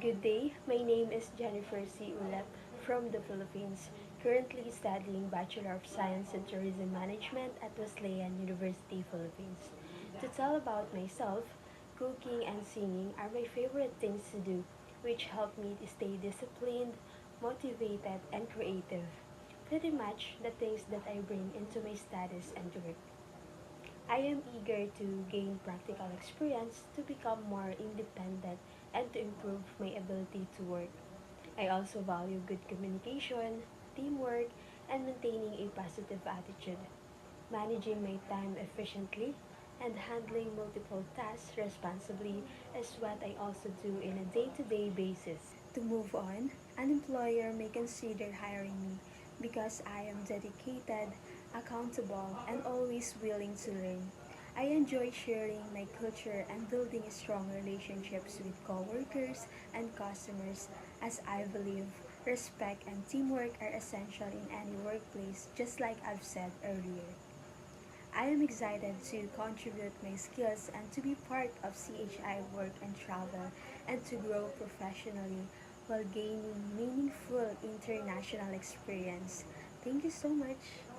Good day, my name is Jennifer C. Ulep from the Philippines, currently studying Bachelor of Science in Tourism Management at Wesleyan University, Philippines. To tell about myself, cooking and singing are my favorite things to do, which help me to stay disciplined, motivated, and creative. Pretty much the things that I bring into my studies and work. I am eager to gain practical experience to become more independent and to improve my ability to work. I also value good communication, teamwork, and maintaining a positive attitude. Managing my time efficiently and handling multiple tasks responsibly is what I also do in a day to day basis. To move on, an employer may consider hiring me because I am dedicated, accountable, and always willing to learn. I enjoy sharing my culture and building strong relationships with coworkers and customers as I believe respect and teamwork are essential in any workplace, just like I've said earlier. I am excited to contribute my skills and to be part of CHI work and travel and to grow professionally while gaining meaningful international experience. Thank you so much.